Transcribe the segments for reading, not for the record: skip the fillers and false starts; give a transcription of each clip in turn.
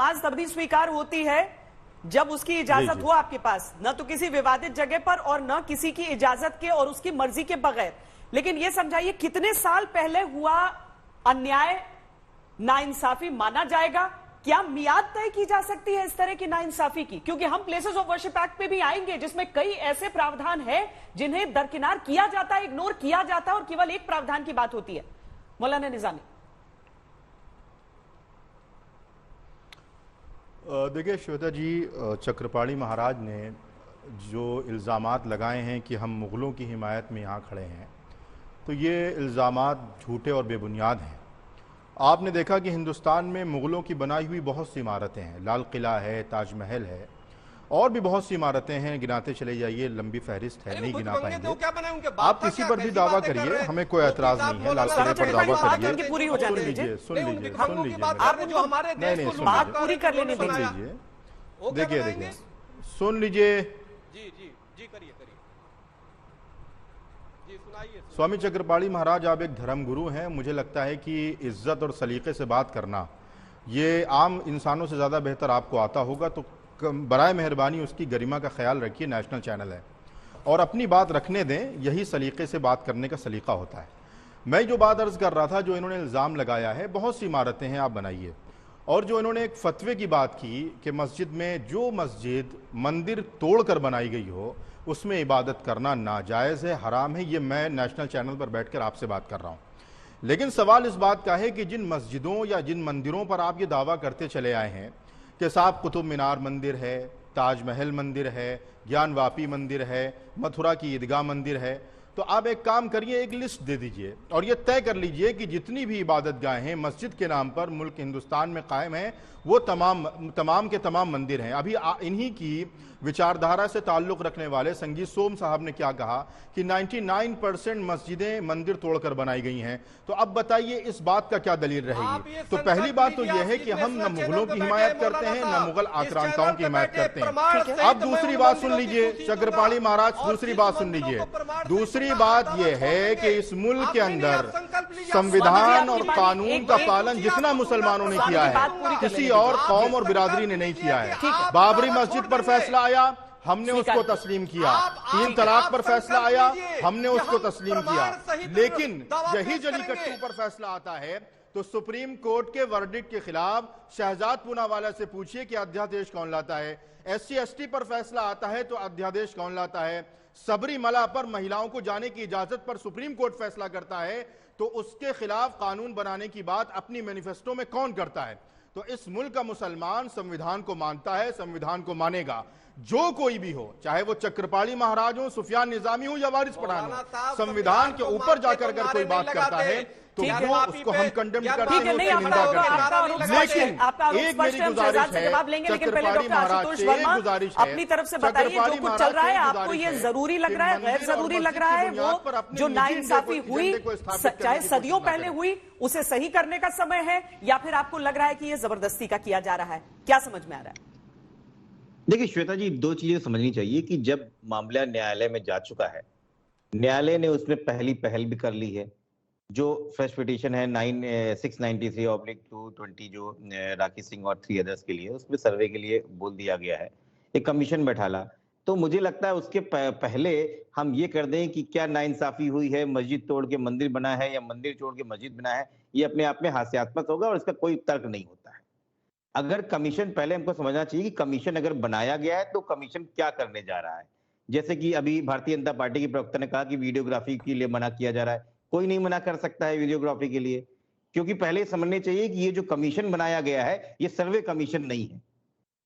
नमाज तब नहीं स्वीकार होती है जब उसकी इजाजत हो आपके पास, न तो किसी विवादित जगह पर और न किसी की इजाजत के और उसकी मर्जी के बगैर। लेकिन यह समझाइए कितने साल पहले हुआ अन्याय नाइंसाफी माना जाएगा? क्या मियाद तय की जा सकती है इस तरह की नाइंसाफी की? क्योंकि हम प्लेसेस ऑफ वर्शिप एक्ट पे भी आएंगे जिसमें कई ऐसे प्रावधान है जिन्हें दरकिनार किया जाता है, इग्नोर किया जाता है और केवल एक प्रावधान की बात होती है। मौलाना निजामी। देखिए श्वेता जी, चक्रपाणी महाराज ने जो इल्ज़ामात लगाए हैं कि हम मुग़लों की हिमायत में यहाँ खड़े हैं, तो ये इल्ज़ामात झूठे और बेबुनियाद हैं। आपने देखा कि हिंदुस्तान में मुग़लों की बनाई हुई बहुत सी इमारतें हैं, लाल किला है, ताजमहल है, और भी बहुत सी इमारतें हैं, गिनाते चले जाइए, लंबी फहरिस्त है, नहीं गिना पाएंगे। आप किसी पर भी दावा करिए, हमें कोई एतराज़ नहीं है, लाल किले पर दावा करिए। पूरी हो जाने दीजिए, सुन लीजिए, सुन लीजिए, बात पूरी कर लेने दीजिए। देखिए, सुन लीजिए। स्वामी चक्रपाणी महाराज, आप एक धर्मगुरु हैं। मुझे लगता है कि इज्जत और सलीके से बात करना ये आम इंसानों से ज़्यादा बेहतर आपको आता होगा, तो बराए मेहरबानी उसकी गरिमा का ख्याल रखिए। नेशनल चैनल है और अपनी बात रखने दें, यही सलीके से बात करने का सलीका होता है। मैं जो बात अर्ज़ कर रहा था, जो इन्होंने इल्ज़ाम लगाया है, बहुत सी इमारतें हैं आप बनाइए, और जो इन्होंने एक फतवे की बात की कि मस्जिद में जो मस्जिद मंदिर तोड़कर बनाई गई हो उसमें इबादत करना नाजायज़ है, हराम है, ये मैं नेशनल चैनल पर बैठकर आपसे बात कर रहा हूँ। लेकिन सवाल इस बात का है कि जिन मस्जिदों या जिन मंदिरों पर आप ये दावा करते चले आए हैं कि साहब कुतुब मीनार मंदिर है, ताजमहल मंदिर है, ज्ञानवापी मंदिर है, मथुरा की ईदगाह मंदिर है, तो आप एक काम करिए, एक लिस्ट दे दीजिए और ये तय कर लीजिए कि जितनी भी इबादतगाहें मस्जिद के नाम पर मुल्क हिंदुस्तान में कायम हैं, वो तमाम के तमाम मंदिर हैं। अभी इन्हीं की विचारधारा से ताल्लुक़ रखने वाले संगीत सोम साहब ने क्या कहा कि 99% मस्जिदें मंदिर तोड़कर बनाई गई हैं। तो अब बताइए इस बात का क्या दलील रहेगी? तो पहली बात तो यह है कि हम न मुगलों की हिमायत करते हैं, न मुगल आक्रांताओं की हिमायत करते हैं। अब दूसरी बात सुन लीजिए चक्रपाणी महाराज, दूसरी बात सुन लीजिए। दूसरी बात यह है कि इस मुल्क के अंदर संविधान और कानून का पालन जितना मुसलमानों ने किया है, किसी और कौम और बिरादरी ने नहीं किया है। बाबरी मस्जिद पर फैसला आया, हमने उसको तस्लीम किया। 3 तलाक पर फैसला आया, हमने उसको तस्लीम किया। लेकिन यही जलीकट्टू पर फैसला आता है तो सुप्रीम कोर्ट के वर्डिक्ट के खिलाफ शहजाद पूनावाला से पूछिए कि अध्यादेश कौन लाता है। SC/ST पर फैसला आता है तो अध्यादेश कौन लाता है। सबरीमला पर महिलाओं को जाने की इजाजत पर सुप्रीम कोर्ट फैसला करता है तो उसके खिलाफ कानून बनाने की बात अपनी मैनिफेस्टो में कौन करता है? तो इस मुल्क का मुसलमान संविधान को मानता है, संविधान को मानेगा, जो कोई भी हो, चाहे वो चक्रपाणी महाराज हो, सुफियान निजामी हो या वारिस पठान हो। संविधान के ऊपर जाकर अगर कोई बात करता है तो वो उसको हम कंडेम करते हैं, उसकी निंदा करते हैं। लेकिन एक मेरी गुजारिश है, चक्रपाणी महाराज से एक गुजारिश है, अपनी तरफ से बताइए जो कुछ चल रहा है, आपको ये जरूरी लग रहा है, गैर जरूरी लग रहा है? वो जो नाइंसाफी हुई, चाहे सदियों पहले हुई, उसे सही करने का समय है, या फिर आपको लग रहा है कि ये जबरदस्ती का किया जा रहा है? क्या समझ में आ रहा है? देखिए श्वेता जी, 2 चीजें समझनी चाहिए कि जब मामला न्यायालय में जा चुका है, न्यायालय ने उसमें पहली पहल भी कर ली है। जो फर्स्ट पिटीशन है 693/220 जो राखी सिंह और 3 अदर्स के लिए, उसमें सर्वे के लिए बोल दिया गया है, एक कमीशन बैठाला। तो मुझे लगता है उसके पहले हम ये कर दें कि क्या नाइंसाफी हुई है, मस्जिद तोड़ के मंदिर बना है या मंदिर तोड़ के मस्जिद बना है, ये अपने आप में हास्यास्पद होगा और इसका कोई तर्क नहीं होता है। अगर कमीशन, पहले हमको समझना चाहिए कि कमीशन अगर बनाया गया है तो कमीशन क्या करने जा रहा है। जैसे कि अभी भारतीय जनता पार्टी के प्रवक्ता ने कहा कि वीडियोग्राफी के लिए मना किया जा रहा है। कोई नहीं मना कर सकता है वीडियोग्राफी के लिए, क्योंकि पहले समझने चाहिए कि ये जो कमीशन बनाया गया है ये सर्वे कमीशन नहीं है,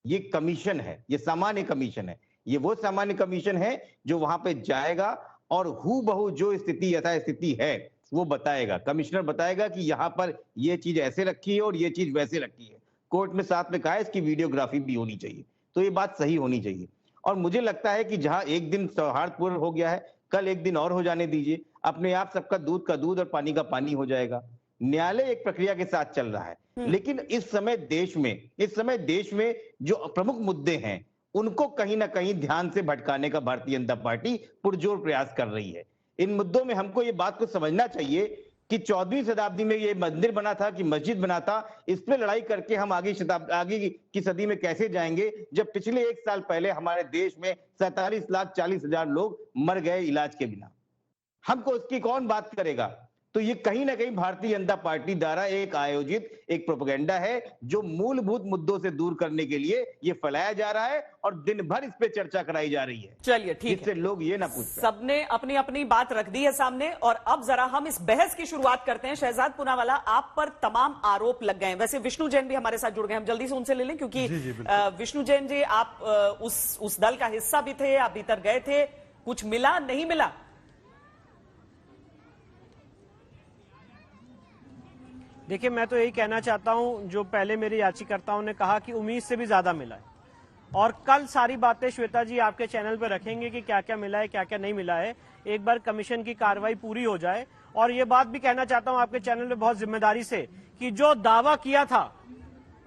ये कमीशन है, ये सामान्य कमीशन है। ये वो सामान्य कमीशन है जो वहां पे जाएगा और हूबहू जो स्थिति यथास्थिति है वो बताएगा। कमिश्नर बताएगा कि यहाँ पर ये चीज ऐसे रखी है और ये चीज वैसे रखी है। कोर्ट में साथ में कहा है इसकी वीडियोग्राफी भी होनी चाहिए, तो ये बात सही होनी चाहिए। और मुझे लगता है कि जहां एक दिन सौहार्दपूर्ण हो गया है, कल एक दिन और हो जाने दीजिए, अपने आप सबका दूध का दूध और पानी का पानी हो जाएगा। न्यायालय एक प्रक्रिया के साथ चल रहा है, लेकिन इस समय देश में जो प्रमुख मुद्दे हैं उनको कहीं ना कहीं ध्यान से भटकाने का भारतीय जनता पार्टी पुरजोर प्रयास कर रही है। इन मुद्दों में हमको ये बात को समझना चाहिए कि 14वीं शताब्दी में ये मंदिर बना था कि मस्जिद बना था, इस पे लड़ाई करके हम आगे की सदी में कैसे जाएंगे, जब पिछले 1 साल पहले हमारे देश में 47,40,000 लोग मर गए इलाज के बिना। हमको उसकी कौन बात करेगा? तो ये कहीं ना कहीं भारतीय जनता पार्टी द्वारा एक आयोजित एक प्रोपेगेंडा है, जो मूलभूत मुद्दों से दूर करने के लिए ये फैलाया जा रहा है और दिन भर इस पे चर्चा कराई जा रही है। चलिए ठीक है, इससे लोग ये ना पूछ, सबने अपनी अपनी बात रख दी है सामने, और अब जरा हम इस बहस की शुरुआत करते हैं। शहजाद पूनावाला, आप पर तमाम आरोप लग गए हैं। वैसे विष्णु जैन भी हमारे साथ जुड़ गए, हम जल्दी से उनसे ले लें, क्योंकि विष्णु जैन जी, आप उस दल का हिस्सा भी थे, आप भीतर गए थे, कुछ मिला नहीं मिला? देखिए, मैं तो यही कहना चाहता हूं, जो पहले मेरे याचिकाकर्ताओं ने कहा कि उम्मीद से भी ज्यादा मिला है, और कल सारी बातें श्वेता जी आपके चैनल पर रखेंगे कि क्या क्या मिला है, क्या क्या नहीं मिला है। एक बार कमीशन की कार्रवाई पूरी हो जाए। और ये बात भी कहना चाहता हूं आपके चैनल पे बहुत जिम्मेदारी से, कि जो दावा किया था,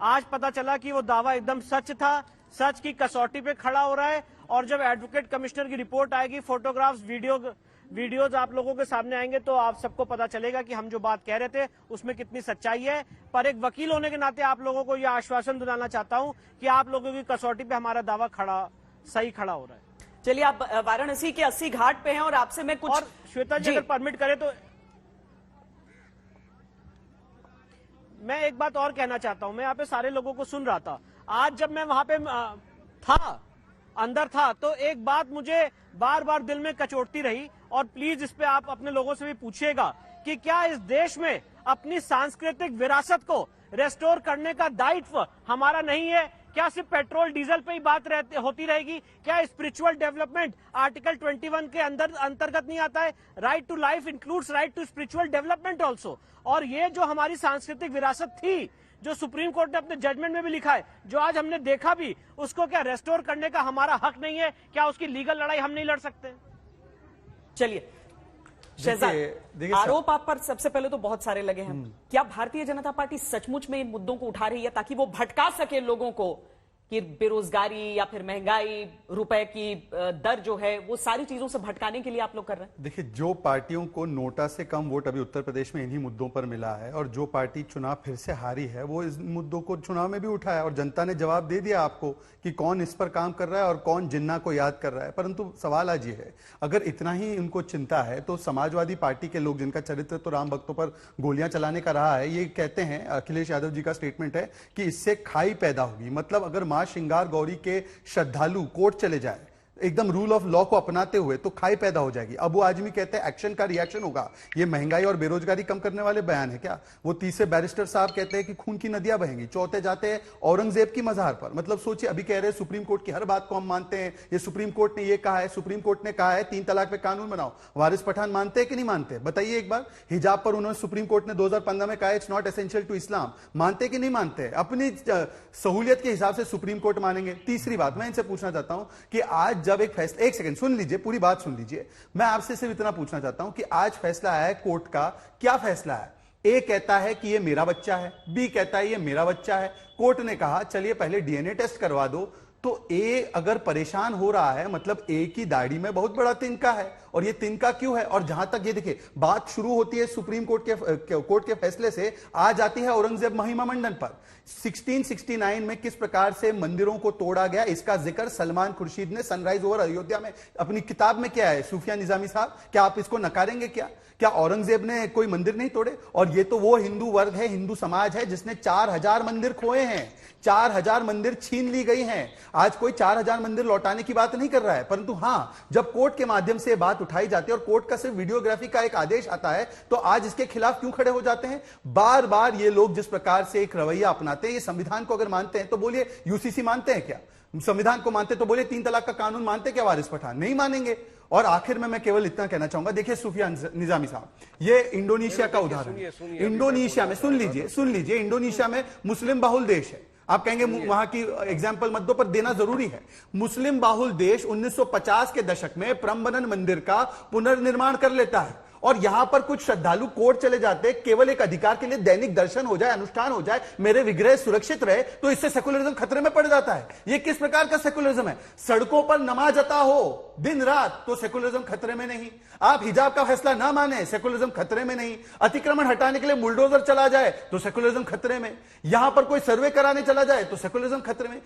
आज पता चला कि वो दावा एकदम सच था, सच की कसौटी पे खड़ा हो रहा है। और जब एडवोकेट कमिश्नर की रिपोर्ट आएगी, फोटोग्राफ्स, वीडियोज आप लोगों के सामने आएंगे, तो आप सबको पता चलेगा कि हम जो बात कह रहे थे उसमें कितनी सच्चाई है। पर एक वकील होने के नाते आप लोगों को यह आश्वासन दिलाना चाहता हूं कि आप लोगों की कसौटी पे हमारा दावा सही खड़ा हो रहा है। चलिए, आप वाराणसी के 80 घाट पे हैं, और आपसे मैं कुछ, और श्वेता जी अगर परमिट करे तो मैं एक बात और कहना चाहता हूं। मैं यहाँ पे सारे लोगों को सुन रहा था। आज जब मैं वहां पे अंदर था, तो एक बात मुझे बार बार दिल में कचोटती रही, और प्लीज इस पे आप अपने लोगों से भी पूछिएगा कि क्या इस देश में अपनी सांस्कृतिक विरासत को रेस्टोर करने का दायित्व हमारा नहीं है? क्या सिर्फ पेट्रोल डीजल पे ही बात होती रहेगी? क्या स्पिरिचुअल डेवलपमेंट आर्टिकल 21 के अंतर्गत नहीं आता है? Right to life includes right to spiritual development also. और ये जो हमारी सांस्कृतिक विरासत थी, जो सुप्रीम कोर्ट ने अपने जजमेंट में भी लिखा है, जो आज हमने देखा भी, उसको क्या रेस्टोर करने का हमारा हक नहीं है? क्या उसकी लीगल लड़ाई हम नहीं लड़ सकते? चलिए शहजाद, आरोप आप पर सबसे पहले तो बहुत सारे लगे हैं। क्या भारतीय जनता पार्टी सचमुच में इन मुद्दों को उठा रही है ताकि वो भटका सके लोगों को, कि बेरोजगारी या फिर महंगाई, रुपए की दर जो है, वो सारी चीजों से भटकाने के लिए आप लोग कर रहे हैं? देखिए, जो पार्टियों को नोटा से कम वोट अभी उत्तर प्रदेश में इन्हीं मुद्दों पर मिला है, और जो पार्टी चुनाव फिर से हारी है, वो इस मुद्दों को चुनाव में भी उठाया, और जनता ने जवाब दे दिया आपको कि कौन इस पर काम कर रहा है और कौन जिन्ना को याद कर रहा है। परंतु सवाल आज ये है, अगर इतना ही उनको चिंता है, तो समाजवादी पार्टी के लोग, जिनका चरित्र तो राम भक्तों पर गोलियां चलाने का रहा है, ये कहते हैं, अखिलेश यादव जी का स्टेटमेंट है कि इससे खाई पैदा होगी। मतलब अगर मां श्रृंगार गौरी के श्रद्धालु कोर्ट चले जाए एकदम रूल ऑफ लॉ को अपनाते हुए, तो खाई पैदा हो जाएगी। अबू आजमी कहते हैं एक्शन का रिएक्शन होगा। ये महंगाई और बेरोजगारी कम करने वाले बयान है क्या? वो तीसरे बैरिस्टर साहब कहते हैं कि खून की नदियां बहेंगी। चौथे जाते हैं औरंगजेब की मजार पर। मतलब सोचिए, अभी कह रहे हैं सुप्रीम कोर्ट की हर बात को हम मानते हैं, ये सुप्रीम कोर्ट ने ये कहा है, सुप्रीम कोर्ट ने कहा है 3 तलाक पे कानून बनाओ। वारिस पठान मानते हैं कि नहीं मानते? बताइए एक बार। हिजाब पर उन्होंने, सुप्रीम कोर्ट ने 2015 में कहा it's not essential to Islam. मानते कि नहीं मानते? अपनी सहूलियत के हिसाब से सुप्रीम कोर्ट मानेंगे। तीसरी बात मैं इनसे पूछना चाहता हूं कि आज जब एक फैसला, एक सेकंड सुन लीजिए, पूरी बात सुन लीजिए। मैं आपसे सिर्फ इतना पूछना चाहता हूं कि आज फैसला आया है कोर्ट का, क्या फैसला है? ए कहता है कि ये मेरा बच्चा है, बी कहता है ये मेरा बच्चा है। कोर्ट ने कहा चलिए पहले डीएनए टेस्ट करवा दो। तो ए अगर परेशान हो रहा है, मतलब ए की दाढ़ी में बहुत बड़ा तिनका है, और ये तिनका क्यों है? और जहां तक ये देखिए, बात शुरू होती है सुप्रीम कोर्ट के फैसले से, आ जाती है औरंगजेब महिमा मंडन पर। 1669 में किस प्रकार से मंदिरों को तोड़ा गया, इसका जिक्र सलमान खुर्शीद ने सनराइज ओवर अयोध्या में अपनी किताब में किया है। सूफिया निजामी साहब, क्या आप इसको नकारेंगे? क्या औरंगजेब ने कोई मंदिर नहीं तोड़े? और ये तो वो हिंदू वर्ग है, हिंदू समाज है, जिसने 4000 मंदिर खोए हैं, 4000 मंदिर छीन ली गई हैं। आज कोई 4000 मंदिर लौटाने की बात नहीं कर रहा है, परंतु हां, जब कोर्ट के माध्यम से बात उठाई जाती है और कोर्ट का सिर्फ वीडियोग्राफी का एक आदेश आता है, तो आज इसके खिलाफ क्यों खड़े हो जाते हैं? बार बार ये लोग जिस प्रकार से एक रवैया अपनाते हैं, ये संविधान को अगर मानते हैं तो बोलिए यूसीसी मानते हैं क्या? संविधान को मानते तो बोलिए 3 तलाक का कानून मानते क्या वारिस पठान? नहीं मानेंगे। और आखिर में मैं केवल इतना कहना चाहूंगा, देखिए सूफिया निजामी साहब, ये इंडोनेशिया का उदाहरण है। इंडोनेशिया में सुन लीजिए, इंडोनेशिया में मुस्लिम बहुल देश है। आप कहेंगे वहां की एग्जाम्पल मत दो, पर देना जरूरी है। मुस्लिम बाहुल देश 1950 के दशक में प्रम्बनन मंदिर का पुनर्निर्माण कर लेता है, और यहां पर कुछ श्रद्धालु कोर्ट चले जाते केवल एक अधिकार के लिए, दैनिक दर्शन हो जाए, अनुष्ठान हो जाए, मेरे विग्रह सुरक्षित रहे, तो इससे सेकुलरिज्म खतरे में पड़ जाता है। यह किस प्रकार का सेकुलरिज्म है? सड़कों पर नमाज अता हो दिन रात तो सेकुलरिज्म खतरे में नहीं, आप हिजाब का फैसला ना माने सेकुलरिज्म खतरे में नहीं, अतिक्रमण हटाने के लिए बुलडोजर चला जाए तो सेकुलरिज्म खतरे में, यहां पर कोई सर्वे कराने चला जाए तो सेकुलरिज्म खतरे में।